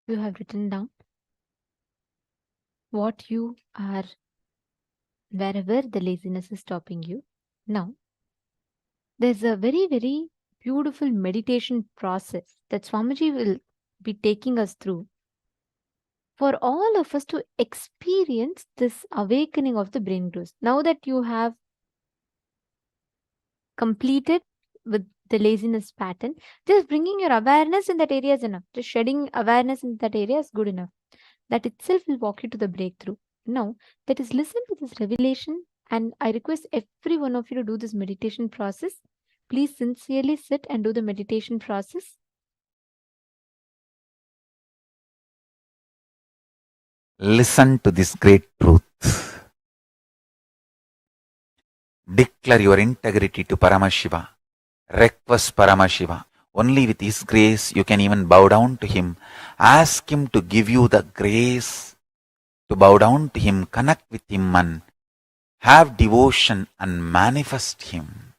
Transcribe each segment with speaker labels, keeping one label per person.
Speaker 1: You have written down what you are wherever the laziness is stopping you. Now, there's a very, very beautiful meditation process that Swamiji will be taking us through for all of us to experience this awakening of the brain growth. Now that you have completed with the laziness pattern, just bringing your awareness in that area is enough. Just shedding awareness in that area is good enough. That itself will walk you to the breakthrough. Now, that is listen to this revelation, and I request every one of you to do this meditation process. Please sincerely sit and do the meditation process.
Speaker 2: Listen to this great truth. Declare your integrity to Paramashiva. Request Paramashiva. Only with His grace you can even bow down to Him. Ask Him to give you the grace to bow down to Him, connect with Him and have devotion and manifest Him.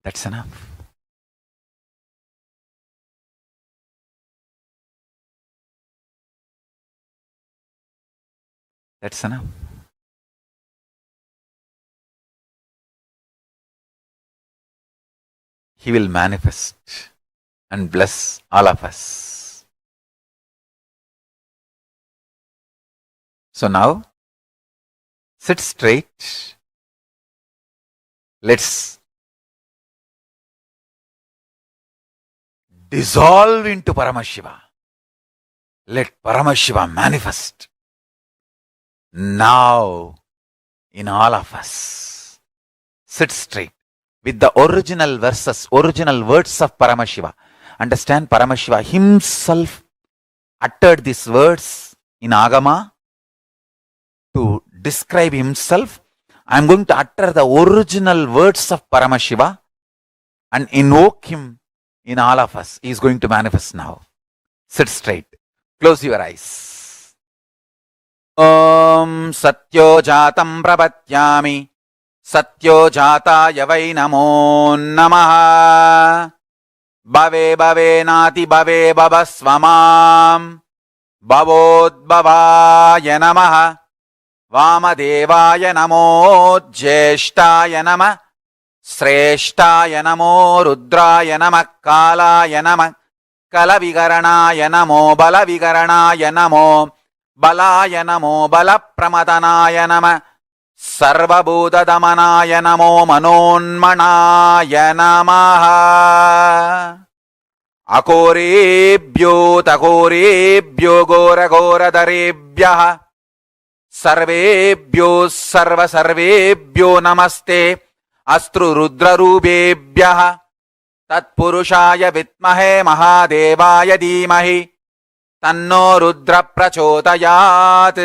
Speaker 2: That's enough. That's enough. He will manifest and bless all of us. So now, sit straight. Let's dissolve into Paramashiva. Let Paramashiva manifest now in all of us. Sit straight with the original verses, original words of Paramashiva. Understand, Paramashiva himself uttered these words in Agama to describe himself. I am going to utter the original words of Paramashiva and invoke him in all of us. He is going to manifest now. Sit straight. Close your eyes. Om Satyo Jatam Prabhatyami Satyo Jataya Vai Namo Namaha Bhave Bhave Nati Bhave Bhavasvamam Bhavodbhavaya Namaha Vamadevaya Namo Jyeshtaya Namah Sreshtaya Namo Rudraya Namah Kalaya Namah Kalavigaranaya Namo Balavigaranaya Namo Balaya Namo Balapramadhanaya Namah Sarvabhutadamanaya Namo Manonmanaya Namaha Akorebhyo Takorebhyo Gora Gora Darebhyaha Sarvebhyo Sarva Sarvebhyo Namaste Astru Rudra Rubebhyaha Tatpurushaya Vitmahe Mahadevaya Dhimahi Tanno Rudra Prachodayat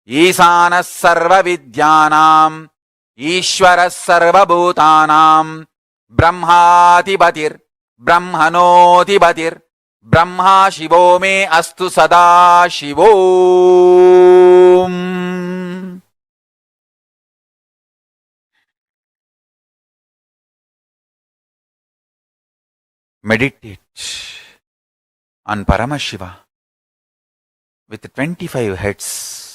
Speaker 2: Isana Sarva Vidyanam Ishvara Sarva Bhutanam Brahmatibatir Brahmanotibatir Brahma Shivo me Astu Sada Shivom. Meditate on Paramashiva with 25 heads.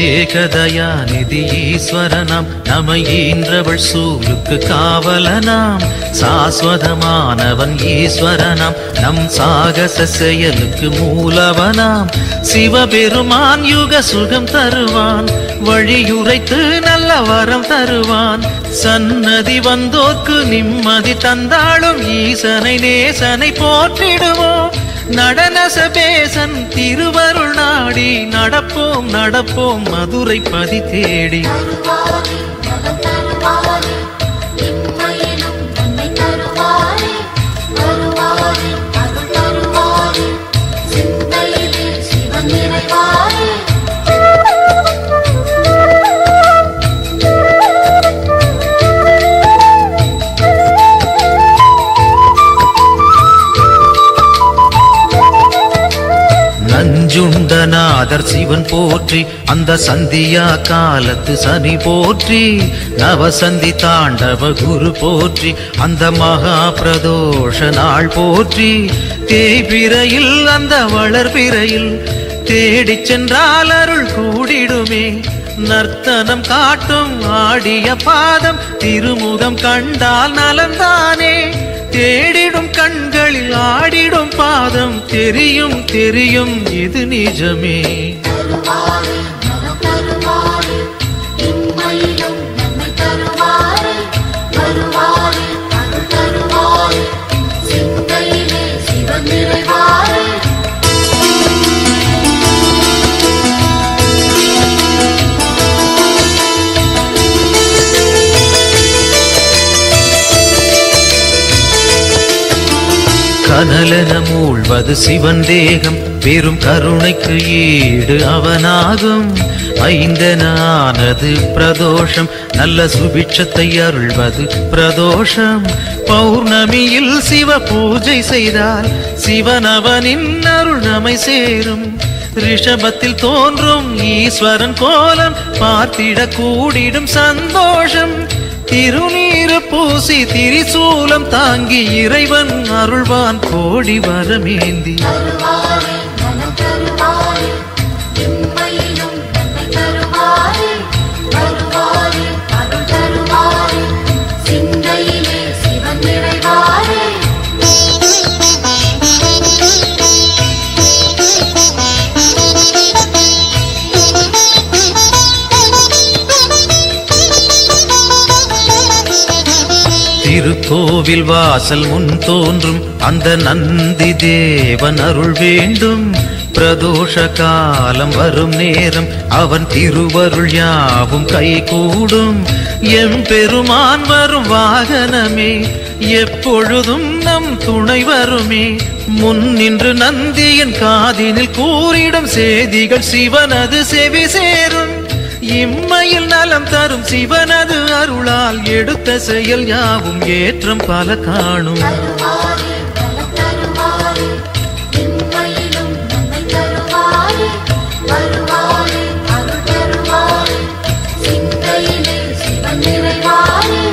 Speaker 3: ஏகதயாநிதி ஈஸ்வரனாம் நம ஈன்றவள் சூருக்கு காவலனாம் சாஸ்வதமானவன் ஈஸ்வரனாம் நம் சாகச செயலுக்கு மூலவனாம் சிவபெருமான் யுக சுகம் தருவான் வழியுரைத்து நல்ல வரம் தருவான் சன்னதி வந்தோர்க்கு நிம்மதி தந்தாளும் ஈசனை நேசனை போற்றிடுவோம் நடன சபேசன் திருவருள் நாடி நடப்போம் நடப்போம் மதுரை பதி தேடி
Speaker 4: வருவாரே, இம்மையிலும் நன்மை தருவாரே, வருவாரே அருள் தருவாரே, சிந்தையிலே சிவன் நிறைவாரே.
Speaker 3: நஞ்சுண்டநாதர் சிவன் போற்றி, அந்த சந்தியா காலத்து சனி போற்றி, நவசந்தி தாண்டவ குரு போற்றி, அந்த மகா பிரதோஷ நாள் போற்றி, தேய்பிரையில் அந்த வளர்பிரையில் தேடிச் சென்றால் அருள் கூடிடுமே, நர்த்தனம் காட்டும் ஆடிய பாதம் திருமுகம் கண்டால் நலந்தானே, தேடிடும் கண்களில் ஆடிடும் பாதம் தெரியும் தெரியும் இது நிஜமே.
Speaker 4: தருவாரே நலம் தருவாரே, இம்மையிலும் நன்மை தருவாரே, வருவாரே அருள் தருவாரே, சிந்தையிலே சிவன் நிறைவாரே.
Speaker 3: கனலென மூழ்வது சிவன் தேகம், பெரும் கருணைக்கு ஈடு அவனாகும், ஐந்தென ஆனது பிரதோஷம், நல்ல சுபிட்சத்தை அருள்வது பிரதோஷம், பௌர்ணமியில் சிவ பூஜை செய்தால் சிவனவனின் அருள் நம்மை சேரும், ரிஷபத்தில் தோன்றும் ஈஸ்வரன் கோலம் பார்த்திட கூடிடும் சந்தோஷம், திருநீரு பூசி திரிசூலம் தாங்கி இறைவன் அருள்வான் கோடி வரமேந்தி.
Speaker 4: தருவாரே நலம் தருவாரே, இம்மையிலும் நன்மை தருவாரே, வருவாரே அருள் தருவாரே, சிந்தையிலே சிவன் நிறைவாரே.
Speaker 3: திருக்கோவில் வாசல் முன் தோன்றும் அந்த நந்தி தேவன் அருள் வேண்டும், பிரதோஷ காலம் வரும் நேரம் அவன் திருவருள் யாவும் கைகூடும், எம்பெருமான் வரும் வாகனமே எப்பொழுதும் நம் துணை வருமே, முன் நின்று நந்தியின் காதினில் கூறிடும் செய்திகள் சிவனது செவி சேரும், இம்மையில் நலம் தரும் சிவனது அருளால் எடுத்த செயல் யாவும் ஏற்றம் பல காணும்.
Speaker 4: தருவாரே நலம் தருவாரே, இம்மையிலும் நன்மை தருவாரே, வருவாரே அருள் தருவாரே, சிந்தையிலே சிவன் நிறைவாரே.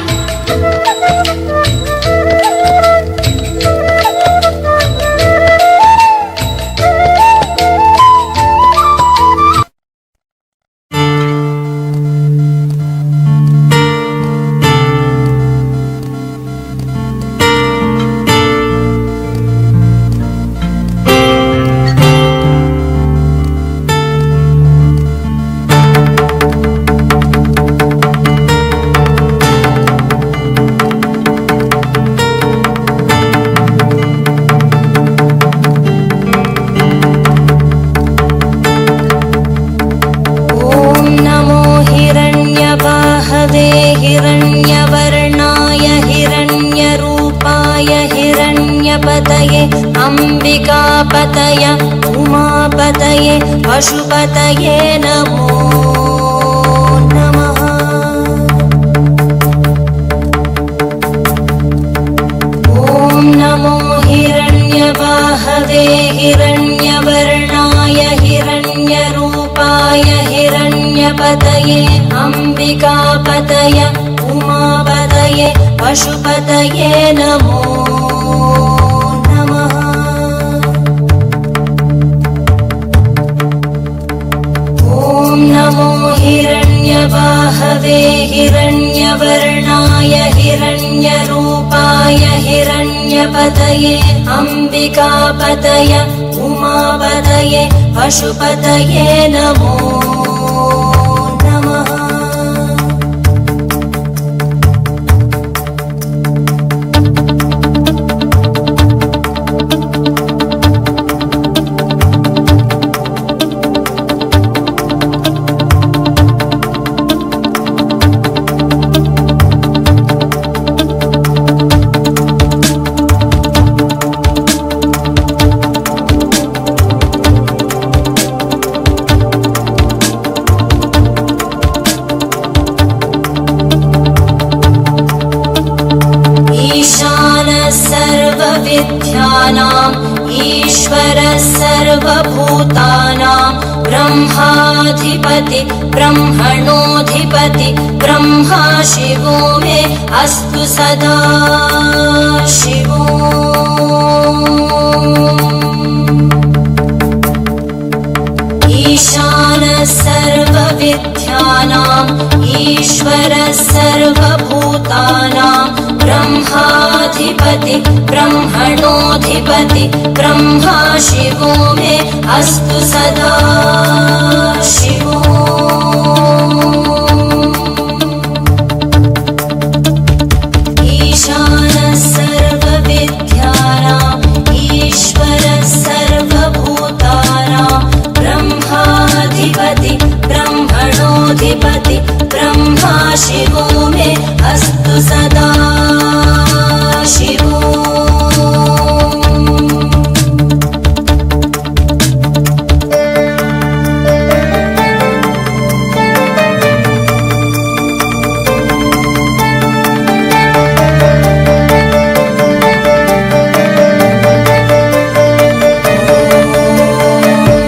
Speaker 5: अंबिकापतय उमापतये पशुपतये नमो नमः। ॐ नमो हिरण्यवाहवे हिरण्यवर्णाय हिरण्यरूपाय हिरण्यपतये अंबिकापतय उमापतये पशुपतये नमो नमो हिरण्यवाहवे हिरण्यवर्णाय हिरण्यरूपाय हिरण्यपतये अंबिकापतय उमापतये पशुपतये नमो नमः। सर्वभूतानां ब्रह्माधिपति ब्रह्मणोऽधिपति ब्रह्मा शिवो मे अस्तु सदा शिवो। ईशानः सर्वविद्यानाम् ईश्वरः सर्वभूतानां ब्रह्माधिपति ब्रह्मणोऽधिपति ब्रह्मा शिवो मे अस्तु सदा शिवो। ईशानः सर्वविद्यानाम् ईश्वरः सर्वभूतानां ब्रह्माधिपति ब्रह्मणोऽधिपति ब्रह्मा शिवो मे अस्तु सदा शिवो।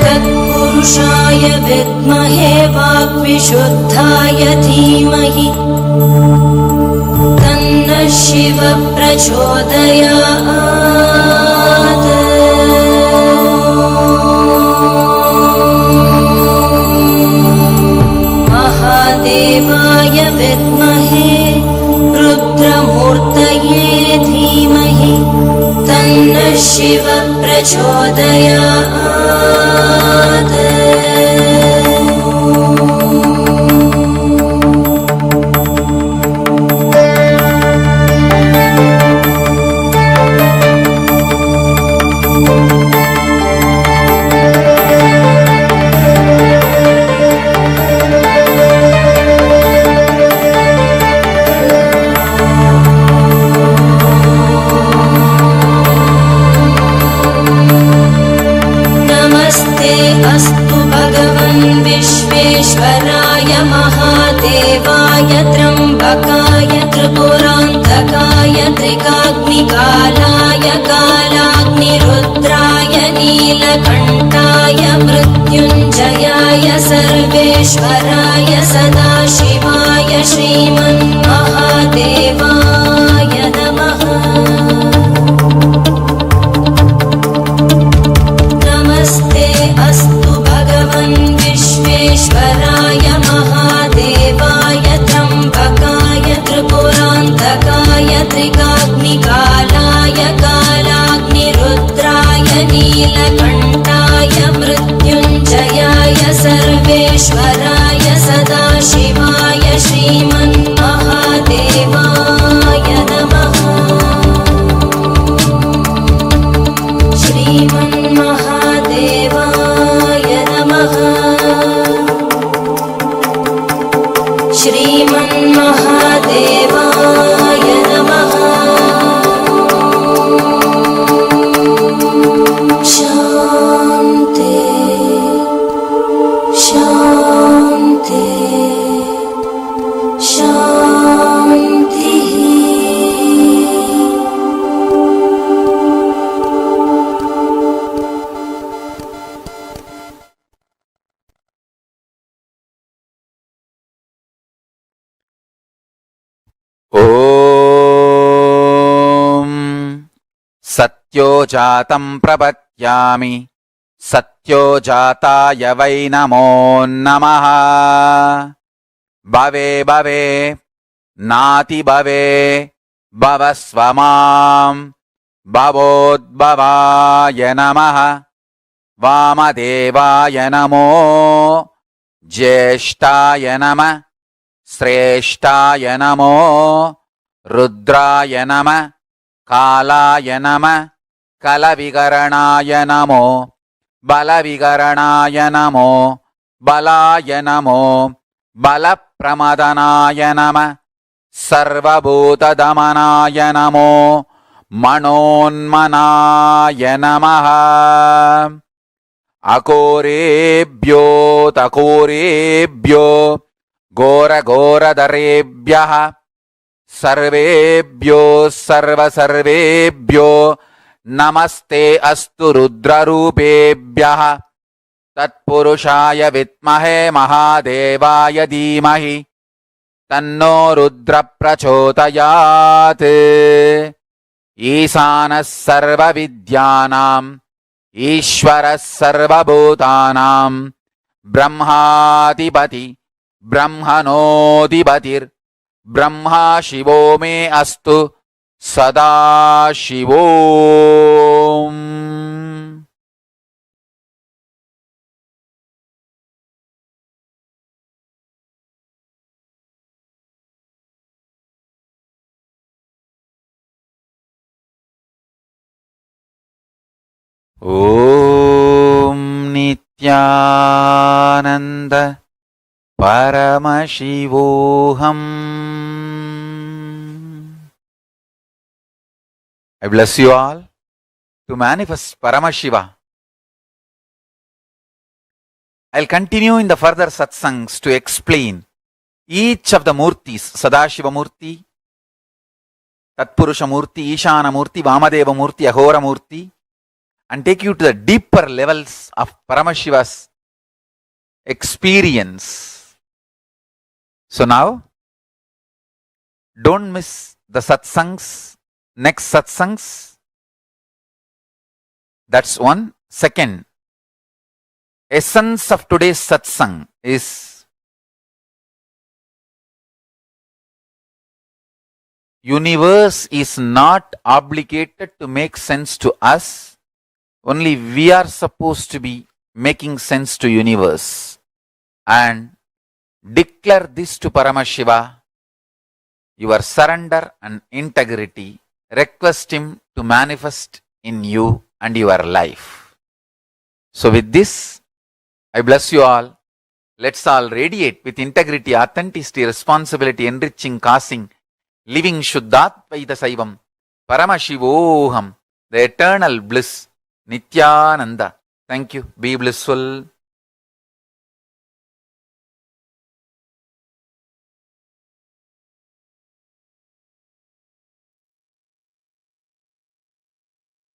Speaker 5: तत्पुरुषाय विद्महे वाग्विशुद्धाय धीमहि तन्नः शिवः प्रचोदयात्। महादेवाय विद्महे रुद्रमूर्तये धीमहि तन्नः शिवः प्रचोदयात्। अस्तु भगवन् विश्वेश्वराय महादेवाय त्र्यम्बकाय त्रिपुरान्तकाय त्रिकाग्निकालाय कालाग्निरुद्राय नीलकण्ठाय मृत्युञ्जयाय सर्वेश्वराय सदाशिवाय श्रीमन्महादेवाय नमः। अस्तु भगवन् विश्वेश्वराय महादेवाय त्र्यम्बकाय त्रिपुरान्तकाय त्रिकाग्निकालाय कालाग्निरुद्राय नीलकण्ठाय मृत्युञ्जयाय सर्वेश्वराय सदाशिवाय श्रीमन्महादेवाय नमः। श्रीमन्महादेवाय नमः। श्रीमन्महादेवाय नमः। शान्ति शान्ति शान्तिः।
Speaker 2: ॐ सत्यो जातं प्रपद्यामि सत्यो जाताय वै नमो नमः। भवे भवे नाति भवे भवस्व मां भवोद्भवाय नमः। वामदेवाय नमो ज्येष्ठाय नमः श्रेष्ठाय नमो रुद्राय नमः कालाय नमः कलविकरणाय नमो बलविकरणाय नमो बलाय नमो बलप्रमदनाय नमः सर्वभूतदमनाय नमो मनोन्मनाय नमः। अकोरेभ्यो तकोरेभ्यो घोरघोरधरेभ्यः सर्वेभ्यो सर्वसर्वेभ्यो नमस्ते अस्तु रुद्ररूपेभ्यः तत्पुरुषाय विद्महे महादेवाय धीमहि तन्नो रुद्र प्रचोदयात् ईशानः सर्वविद्यानाम् ईश्वरः सर्वभूतानां ब्रह्माधिपति ब्रह्मणोऽधिपतिर्ब्रह्मा शिवो मे अस्तु सदा शिवोम्. ॐ Nityanand Paramashivoham. I bless you all to manifest Paramashiva. I'll continue in the further satsangs to explain each of the murtis, Sadashiva Murti, Tatpurusha Murti, Ishana Murti, Vamadeva Murti, Ahora Murti, and take you to the deeper levels of Paramashiva's experience. So now, don't miss the satsangs, next satsangs. That's one. Second, essence of today's satsang is universe is not obligated to make sense to us. Only we are supposed to be making sense to universe. And declare this to Paramashiva, your surrender and integrity. Request him to manifest in you and your life. So with this, I bless you all. Let's all radiate with integrity, authenticity, responsibility, enriching, causing, living Shuddhatvaita Saivam, Paramashivoham, the eternal bliss, Nithyananda. Thank you. Be blissful.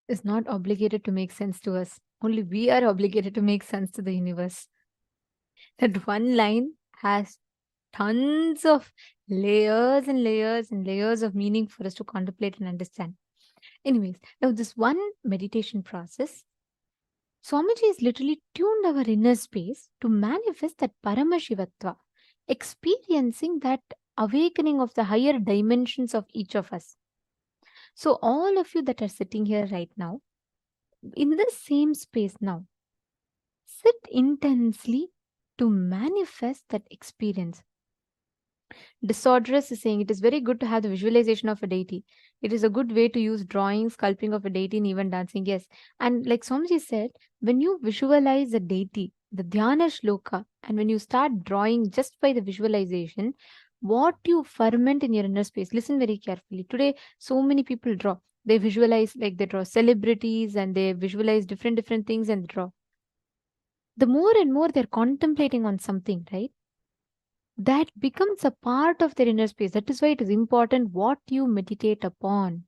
Speaker 1: Is not obligated to make sense to us. Only we are obligated to make sense to the universe. That one line has tons of layers and layers and layers of meaning for us to contemplate and understand. Anyways, now this one meditation process, Swamiji has literally tuned our inner space to manifest that Paramashivatva, experiencing that awakening of the higher dimensions of each of us. So all of you that are sitting here right now, in the same space now, sit intensely to manifest that experience. Disorderous is saying it is very good to have the visualization of a deity. It is a good way to use drawing, sculpting of a deity, and even dancing. Yes. And like Swamiji said, when you visualize a deity, the Dhyana Shloka, and when you start drawing just by the visualization, what you ferment in your inner space, listen very carefully. Today, so many people draw. They visualize, like they draw celebrities and they visualize different things and draw. The more and more they're contemplating on something, right? That becomes a part of their inner space. That is why it is important what you meditate upon.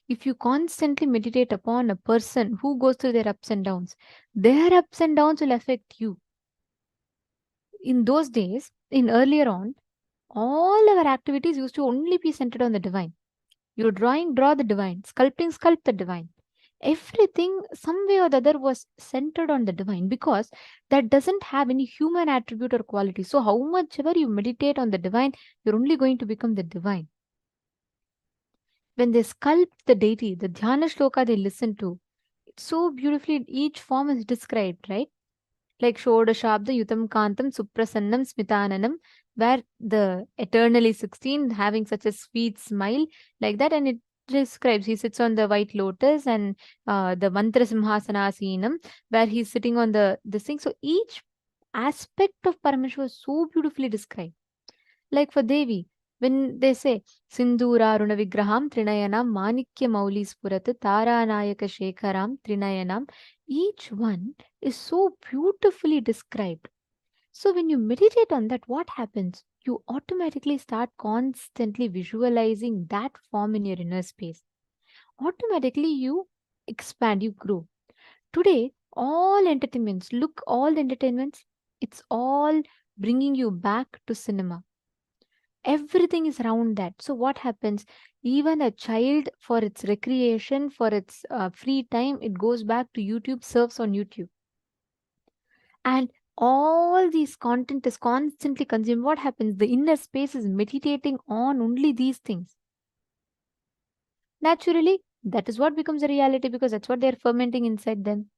Speaker 1: If you constantly meditate upon a person who goes through their ups and downs, their ups and downs will affect you. In those days, in earlier on, all our activities used to only be centered on the divine. You're drawing, draw the divine. Sculpting, sculpt the divine. Everything, some way or the other, was centered on the divine because that doesn't have any human attribute or quality. So, how much ever you meditate on the divine, you're only going to become the divine. When they sculpt the deity, the Dhyana Shloka they listen to, it's so beautifully, each form is described, right? Like Shodashabda Yutam Kantam Suprasannam Smitananam, where the eternally 16 having such a sweet smile like that, and it describes he sits on the white lotus and the Mantra Simhasanasinam, where he's sitting on this thing. So each aspect of Parameshwar is so beautifully described. Like for Devi, when they say Sindura Runa Vigraham Trinayanam Manikya Mauli Spurat Taranayaka Shekharam Trinayanam, each one is so beautifully described. So when you meditate on that, what happens? You automatically start constantly visualizing that form in your inner space. Automatically you expand, you grow. Today, All entertainments, look, all the entertainments, it's all bringing you back to cinema. Everything is around that. So what happens? Even a child, for its recreation, for its free time, it goes back to YouTube, surfs on YouTube, and all these content is constantly consumed. What happens? The inner space is meditating on only these things. Naturally, that is what becomes a reality, because that's what they're fermenting inside them.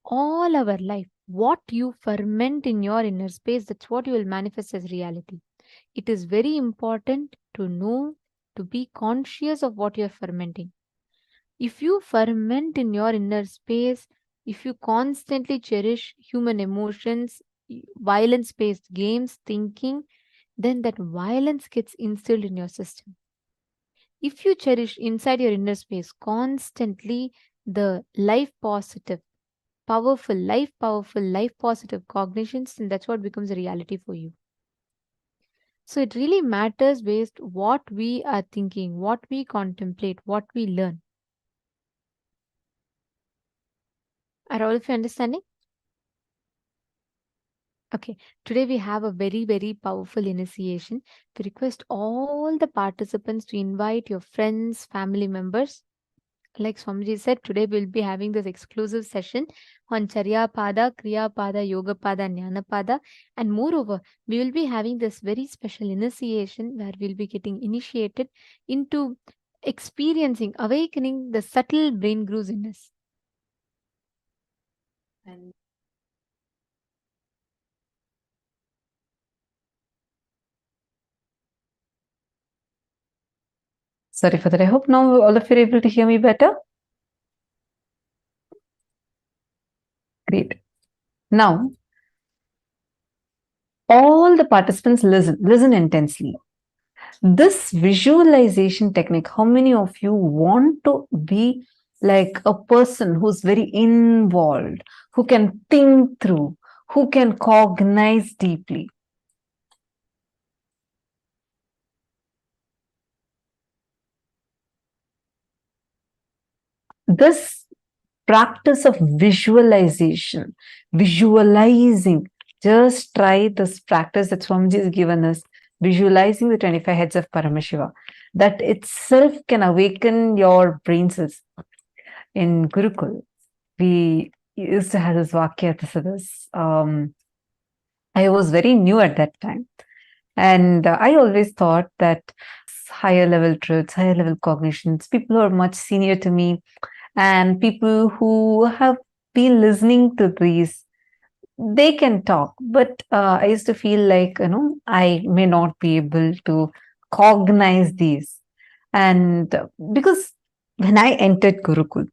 Speaker 1: All our life, what you ferment in your inner space, that's what you will manifest as reality. It is very important to know, to be conscious of what you're fermenting. If you ferment in your inner space, if you constantly cherish human emotions, violence based games, thinking, then that violence gets instilled in your system. If you cherish inside your inner space constantly the life positive cognitions, then that's what becomes a reality for you. So it really matters based what we are thinking, what we contemplate, what we learn. Are all of you understanding? Okay, today we have a very, very powerful initiation. We request all the participants to invite your friends, family members. Like Swamiji said, today we'll be having this exclusive session on Charya Pada, Kriya Pada, Yoga Pada, Jnana Pada. And moreover, we will be having this very special initiation where we'll be getting initiated into experiencing, awakening the subtle brain grooves in us. And
Speaker 6: sorry for that. I hope now all of you are able to hear me better. Great. Now, all the participants listen intensely. This visualization technique, how many of you want to be like a person who's very involved, who can think through, who can cognize deeply? This practice of visualization, visualizing, just try this practice that Swamiji has given us, visualizing the 25 heads of Paramashiva. That itself can awaken your brain cells. In Gurukul, we used to have this Vakya. I was very new at that time. And I always thought that higher level truths, higher level cognitions, people who are much senior to me, and people who have been listening to these, they can talk. But I used to feel like, I may not be able to cognize these. And because when I entered Gurukul,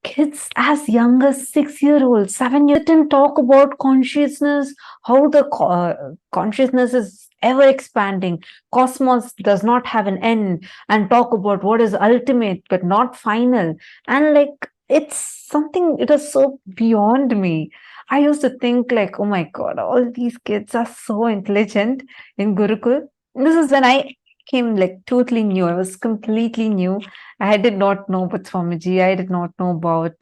Speaker 6: kids as young as 6-year-olds, 7 years, and talk about consciousness, how the consciousness is ever expanding, cosmos does not have an end, and talk about what is ultimate but not final. And like, it's something, it is so beyond me. I used to think like, oh my God, all these kids are so intelligent in Gurukul. This is when I came like totally new. I was completely new. I did not know about Swamiji. I did not know about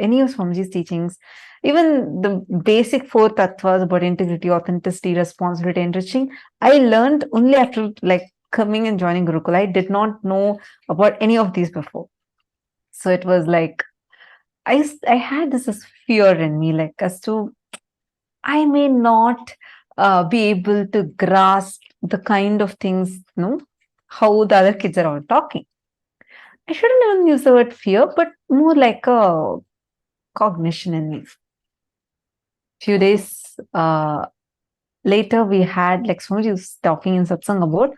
Speaker 6: any of Swamiji's teachings. Even the basic 4 tattvas about integrity, authenticity, responsibility, enriching, I learned only after like coming and joining Gurukul. I did not know about any of these before. So it was like, I had this fear in me, like as to, I may not be able to grasp the kind of things, how the other kids are all talking. I shouldn't even use the word fear, but more like a cognition in me. Few days later, we had, like Swamiji was talking in satsang about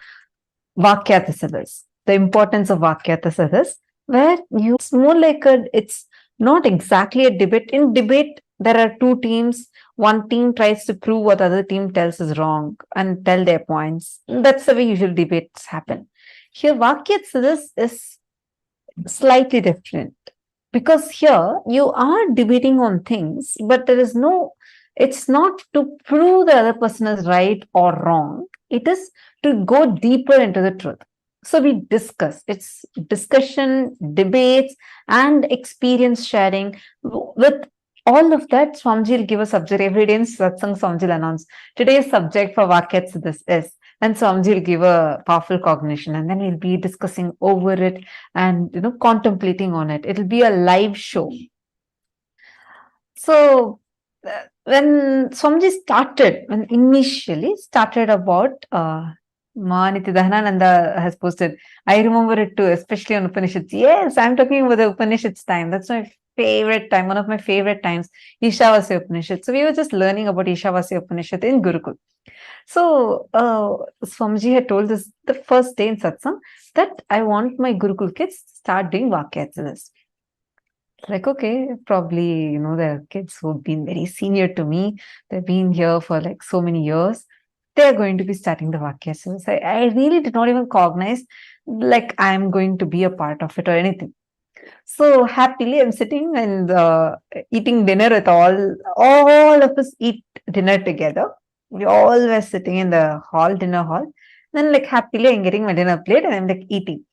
Speaker 6: Vakyatasadas, the importance of Vakyatasadas, where it's more like it's not exactly a debate. In debate, there are 2 teams. One team tries to prove what the other team tells is wrong and tell their points. That's the way usual debates happen. Here, Vakyatasadas is slightly different, because here you are debating on things, but it's not to prove the other person is right or wrong. It is to go deeper into the truth. So we discuss. It's discussion, debates, and experience sharing. With all of that, Swamiji will give a subject every day in Satsang. Swamiji will announce today's subject for Vakyats this is. And Swamiji will give a powerful cognition, and then we'll be discussing over it and contemplating on it. It'll be a live show. So when Swamiji started, when initially started about Nithyananda has posted, I remember it too, especially on Upanishads. Yes, I'm talking about the Upanishads time. That's my favorite time, one of my favorite times, Ishavasya Upanishad. So we were just learning about Ishavasya Upanishad in Gurukul. So Swamiji had told us the first day in satsang that I want my Gurukul kids to start doing Vakyats. Like, okay, probably, there are kids who've been very senior to me. They've been here for like so many years. They're going to be starting the Vakyas. I really did not even cognize like I'm going to be a part of it or anything. So happily, I'm sitting and eating dinner with all of us eat dinner together. We all were sitting in the dinner hall. Then like happily, I'm getting my dinner plate and I'm like eating.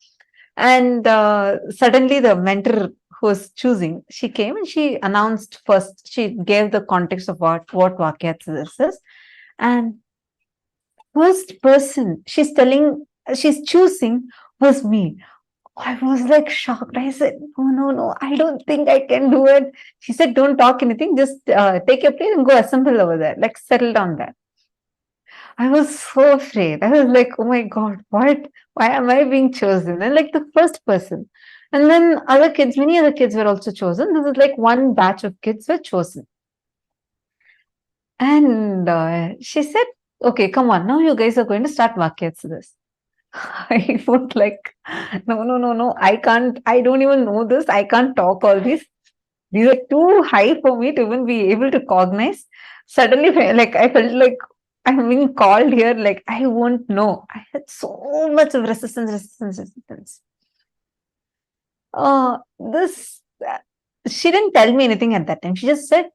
Speaker 6: And suddenly the mentor who was choosing, she came and she announced first, she gave the context of what Vakyats this is. And first person she's choosing was me. I was like shocked. I said, no, I don't think I can do it. She said, don't talk anything, just take your plate and go assemble over there, like settle down there. I was so afraid. I was like, oh my God, what? Why am I being chosen? And like the first person. And then many other kids were also chosen. This is like one batch of kids were chosen. And she said, okay, come on, now you guys are going to start Vakyats this. I was like, no, I can't, I don't even know this. I can't talk all these. These are too high for me to even be able to cognize. Suddenly, like, I felt like I'm being called here, like, I won't know. I had so much of resistance. This, she didn't tell me anything at that time. She just said,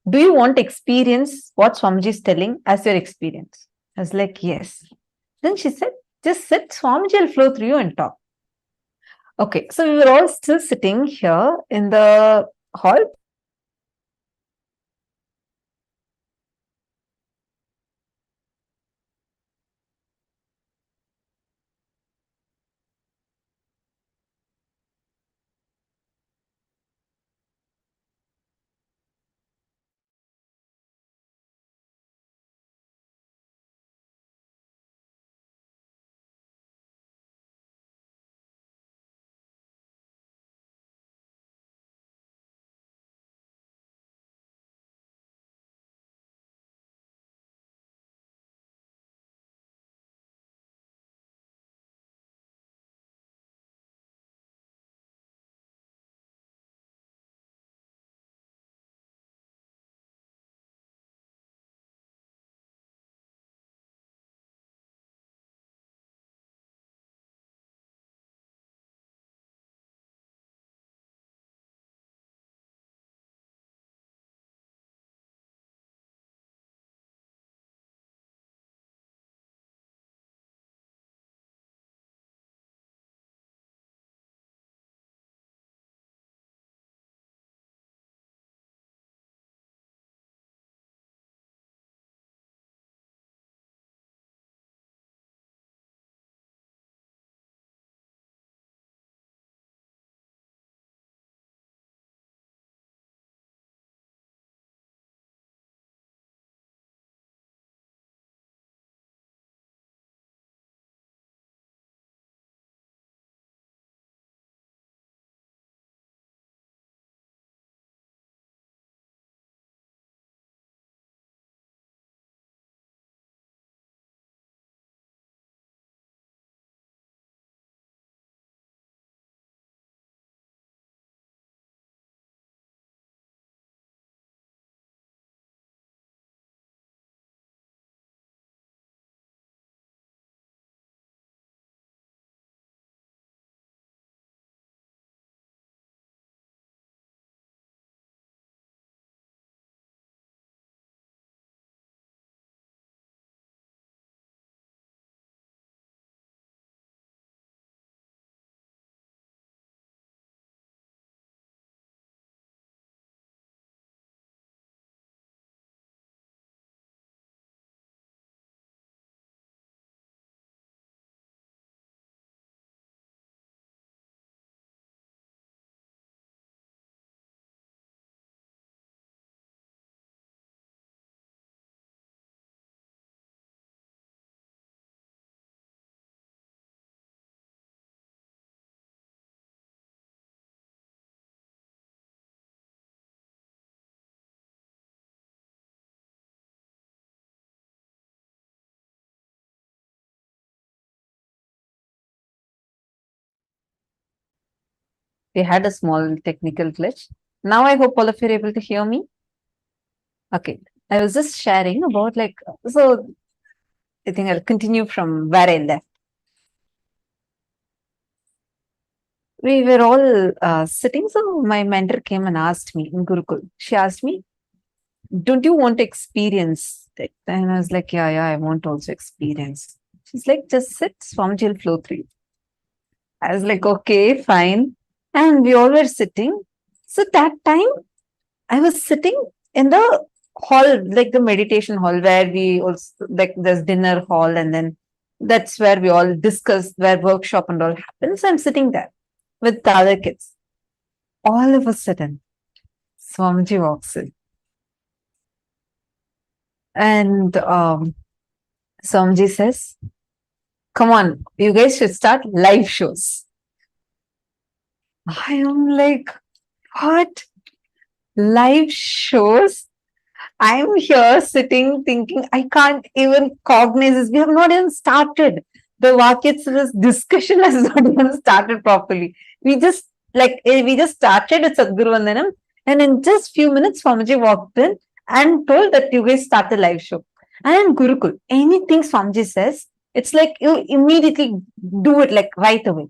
Speaker 6: do you want to experience what Swamiji is telling as your experience? I was like, yes. Then she said, just sit, Swamiji will flow through you and talk. Okay, so we were all still sitting here in the hall. We had a small technical glitch. Now I hope all of you are able to hear me. Okay. I was just sharing about so I think I'll continue from where I left. We were all sitting. So my mentor came and asked me in Gurukul. She asked me, don't you want to experience it? And I was like, yeah, I want to also experience. She's like, just sit, Swamiji will flow through you. I was like, okay, fine. And we all were sitting. So that time I was sitting in the hall, like the meditation hall where we also, like there's dinner hall, and then that's where we all discuss, where workshop and all happens. So I'm sitting there with the other kids. All of a sudden, Swamiji walks in. And Swamiji says, come on, you guys should start live shows. I am like, what? Live shows? I'm here sitting thinking, I can't even cognize this. We have not even started. The Vakyatsa's discussion has not even started properly. We just started with Sadhguru Vandanam, and in just few minutes, Swamiji walked in and told that you guys start the live show. And in Gurukul, anything Swamiji says, it's like you immediately do it like right away.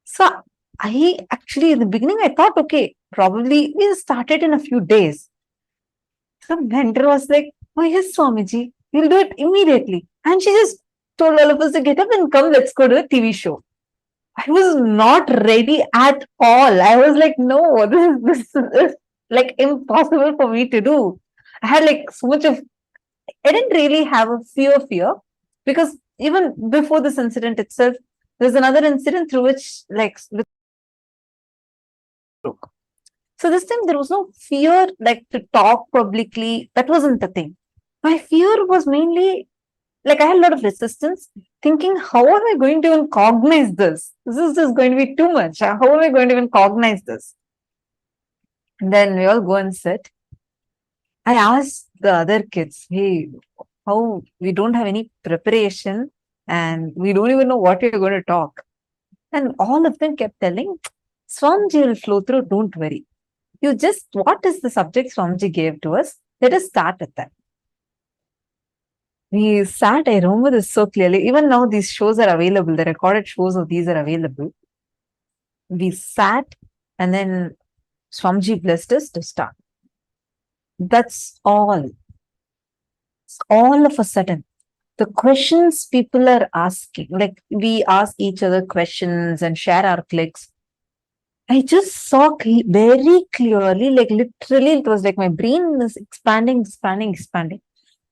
Speaker 6: So I actually, in the beginning, I thought, okay, probably we'll start it in a few days. So mentor was like, oh yes, Swamiji, we'll do it immediately. And she just told all of us to get up and come, let's go to a TV show. I was not ready at all. I was like, no, this is like impossible for me to do. I had like so much of, I didn't really have a fear, because even before this incident itself, there's another incident through which so this time there was no fear like to talk publicly. That wasn't the thing. My fear was mainly like I had a lot of resistance, thinking, how am I going to even cognize this? This is just going to be too much. How am I going to even cognize this? And then we all go and sit. I asked the other kids, hey, how we don't have any preparation and we don't even know what you're going to talk. And all of them kept telling, Swamiji will flow through, don't worry. You just, what is the subject Swamiji gave to us? Let us start with that. We sat, I remember this so clearly. Even now, these shows are available. The recorded shows of these are available. We sat, and then Swamiji blessed us to start. That's all. All of a sudden, the questions people are asking, like we ask each other questions and share our clicks. I just saw very clearly, like literally, it was like my brain was expanding.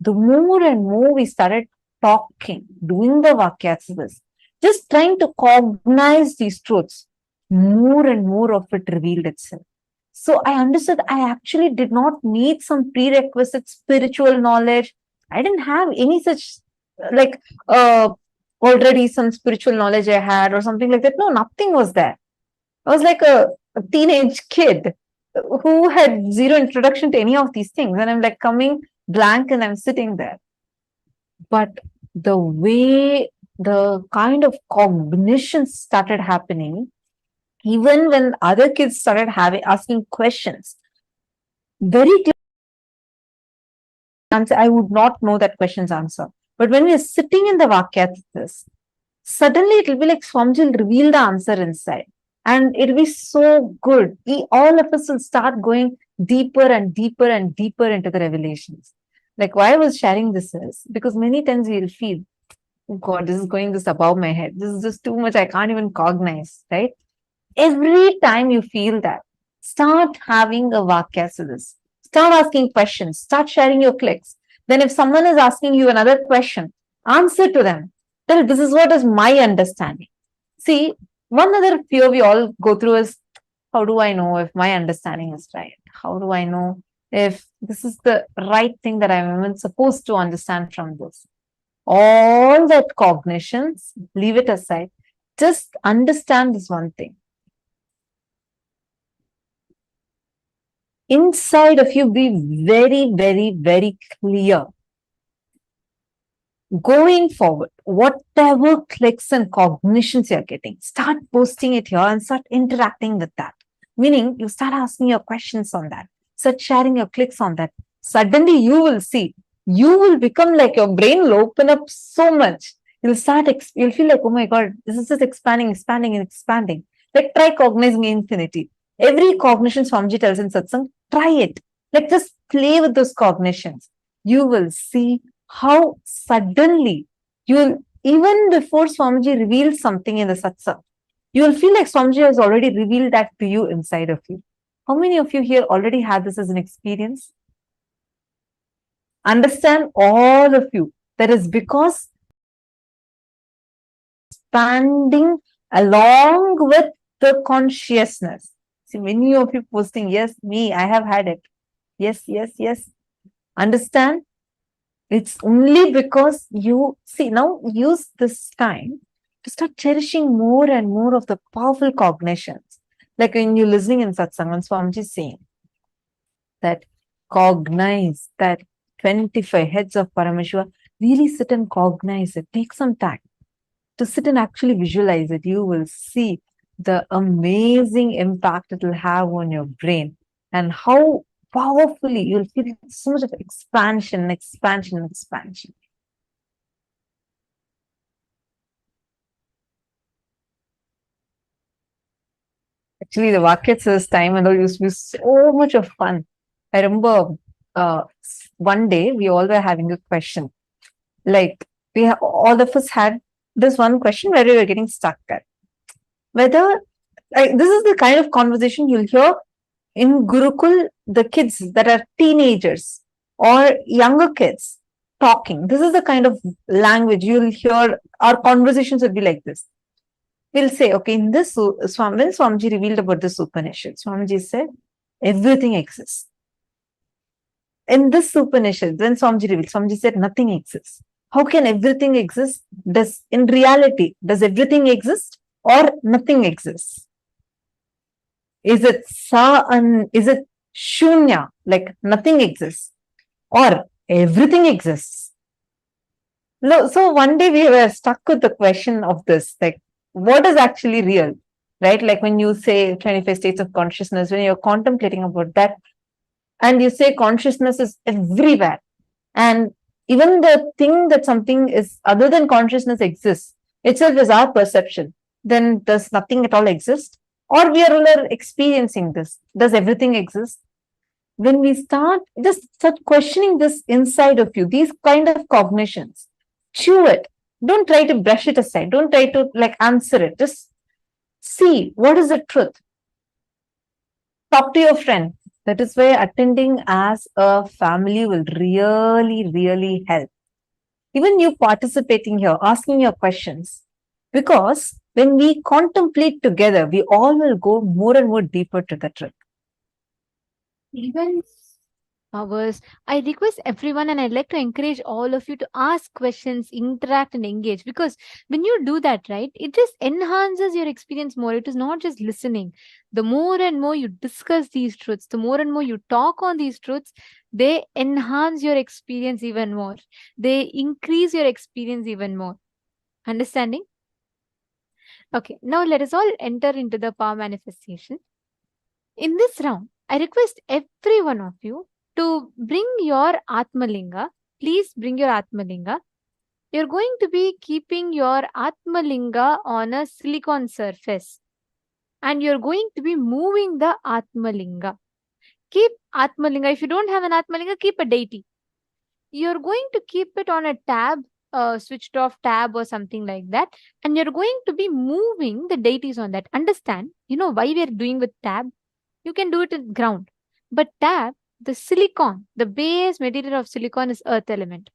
Speaker 6: The more and more we started talking, doing the Vakyats, just trying to cognize these truths, more and more of it revealed itself. So I understood I actually did not need some prerequisite spiritual knowledge. I didn't have any such like already some spiritual knowledge I had or something like that. No, nothing was there. I was like a teenage kid who had zero introduction to any of these things. And I'm like coming blank and I'm sitting there. But the way the kind of cognition started happening, even when other kids started asking questions, very clear answer, I would not know that question's answer. But when we are sitting in the Vakyats, suddenly it will be like Swamiji will reveal the answer inside. And it'll be so good. All of us will start going deeper and deeper and deeper into the revelations. Like why I was sharing this is because many times we'll feel, oh God, this is going this above my head. This is just too much. I can't even cognize, right? Every time you feel that, start having a Vakya to this. Start asking questions. Start sharing your clicks. Then if someone is asking you another question, answer to them. Tell, this is what is my understanding. See, one other fear we all go through is, how do I know if my understanding is right? How do I know if this is the right thing that I'm even supposed to understand from this? All that cognitions, leave it aside. Just understand this one thing. Inside of you, be very, very, very clear. Going forward, whatever clicks and cognitions you're getting, start posting it here and start interacting with that. Meaning, you start asking your questions on that, start sharing your clicks on that. Suddenly, you will see, you will become like your brain will open up so much. You'll feel like, oh my God, this is just expanding, expanding, and expanding. Like, try cognizing infinity. Every cognition Swamiji tells in satsang, try it. Like, just play with those cognitions. You will see how suddenly you'll, even before Swamiji reveals something in the satsang, you will feel like Swamiji has already revealed that to you inside of you. How many of you here already had this as an experience? Understand, all of you, that is because expanding along with the consciousness. See, many of you posting, yes, me, I have had it. Yes, yes, yes. Understand? It's only because you see, now use this time to start cherishing more and more of the powerful cognitions. Like when you're listening in satsang, and Swamiji is saying that cognize that 25 heads of Paramashiva, really sit and cognize it. Take some time to sit and actually visualize it. You will see the amazing impact it will have on your brain and how powerfully you'll feel so much of expansion, expansion, expansion. Actually, the Vakyats time and all used to be so much of fun. I remember one day we all were having a question. Like all of us had this one question where we were getting stuck at. Whether this is the kind of conversation you'll hear in Gurukul, the kids that are teenagers or younger kids talking. This is the kind of language you'll hear. Our conversations would be like this. We'll say, okay, in this, when Swamiji revealed about this Upanishad, Swamiji said, everything exists. In this Upanishad, when Swamiji revealed, Swamiji said, nothing exists. How can everything exist? In reality, does everything exist or nothing exists? Is it is it shunya, like nothing exists, or everything exists? No, so one day we were stuck with the question of this, like, what is actually real, right? Like when you say 25 states of consciousness, when you're contemplating about that, and you say consciousness is everywhere, and even the thing that something is other than consciousness exists, itself is our perception, then does nothing at all exist? Or we are all experiencing this? Does everything exist? When we start questioning this inside of you, these kind of cognitions, chew it. Don't try to brush it aside. Don't try to like answer it. Just see what is the truth. Talk to your friend. That is why attending as a family will really, really help. Even you participating here, asking your questions. Because when we contemplate together, we all will go more and more deeper to the truth.
Speaker 1: Even hours. I request everyone and I'd like to encourage all of you to ask questions, interact and engage, because when you do that, right, it just enhances your experience more. It is not just listening. The more and more you discuss these truths, the more and more you talk on these truths, they enhance your experience even more. They increase your experience even more. Understanding? Okay, now let us all enter into the power manifestation. In this round, I request every one of you to bring your Atmalinga. Please bring your Atmalinga. You're going to be keeping your Atmalinga on a silicon surface. And you're going to be moving the Atmalinga. Keep Atmalinga. If you don't have an Atmalinga, keep a deity. You're going to keep it on a tab, switched off tab or something like that. And you're going to be moving the deities on that. Understand, you know why we're doing with tab? You can do it at ground. But tab, the silicon, the base material of silicon is earth element.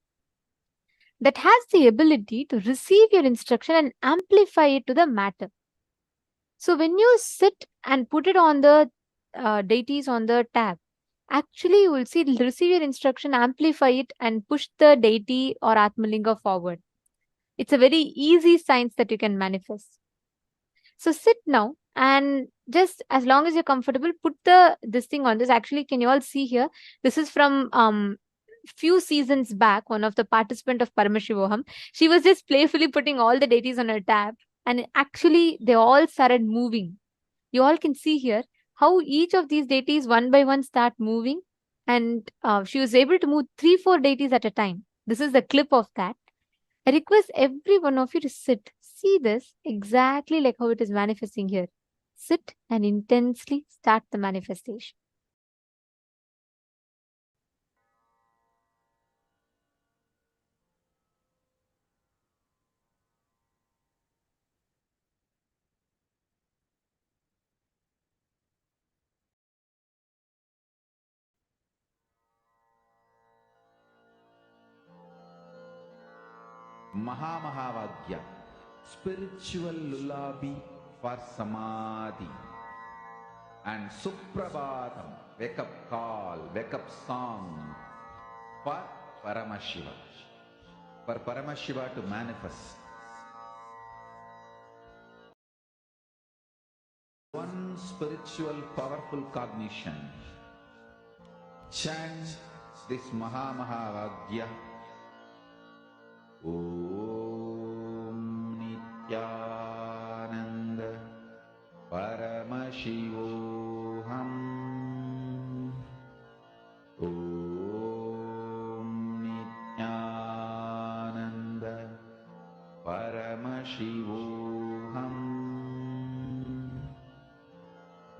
Speaker 1: That has the ability to receive your instruction and amplify it to the matter. So when you sit and put it on the deities on the tab, actually you will see it'll receive your instruction, amplify it and push the deity or Atmalinga forward. It's a very easy science that you can manifest. So sit now and just as long as you're comfortable, put this thing on this. Actually, can you all see here? This is from few seasons back, one of the participant of Paramashivoham, she was just playfully putting all the deities on her tab, and actually they all started moving. You all can see here how each of these deities one by one start moving, and she was able to move 3-4 deities at a time. This is the clip of that. I request every one of you to sit. See this exactly like how it is manifesting here. Sit and intensely start the manifestation.
Speaker 2: Mahamahavagya, spiritual lullaby for Samadhi. And Suprabhatam, wake up call, wake up song for Paramashiva. For Paramashiva to manifest. One spiritual powerful cognition. Chant this Mahamahavagya. Om Nithyananda Paramashivoham. Om Nithyananda Paramashivoham.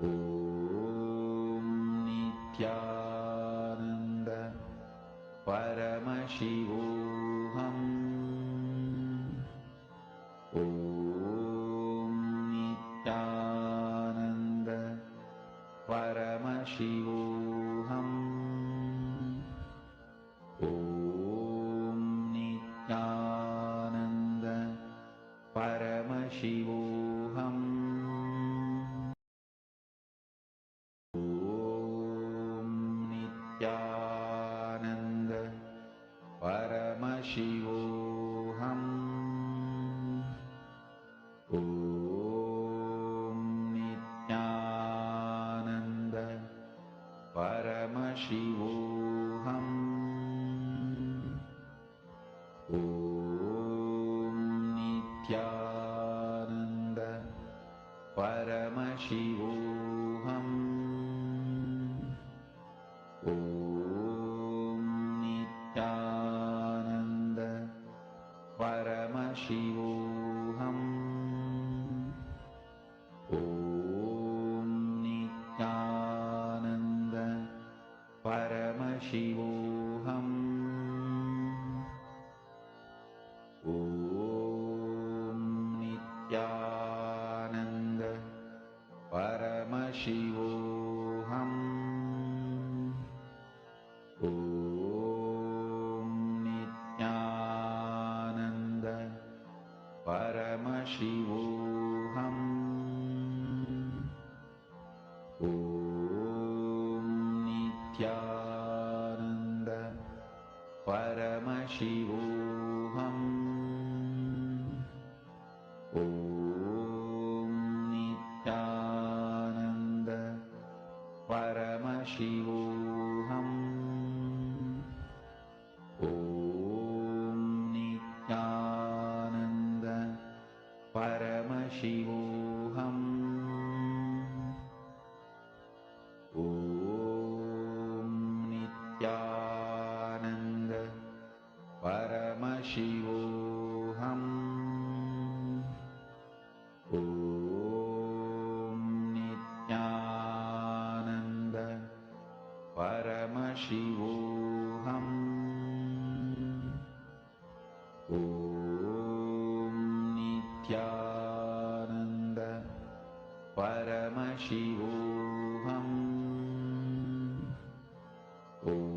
Speaker 2: Om Nithyananda Paramashivoham. Om Nithyananda Paramashivoham. Om Nithyananda Paramashivoham. Om Nithyananda Paramashivoham. Om Nithyananda Paramashivoham. Om Nithyananda Paramashivoham. Om Nithyananda Paramashivoham. Om Nithyananda Paramashivoham. Om Nithyananda Paramashivoham. Om Nithyananda Paramashivoham. Om Nithyananda Paramashivoham. Om Nithyananda Paramashivoham. Om Nithyananda Paramashivoham. Om Nithyananda Paramashivoham. Om Nithyananda Paramashivoham. Om Nithyananda Paramashivoham. Om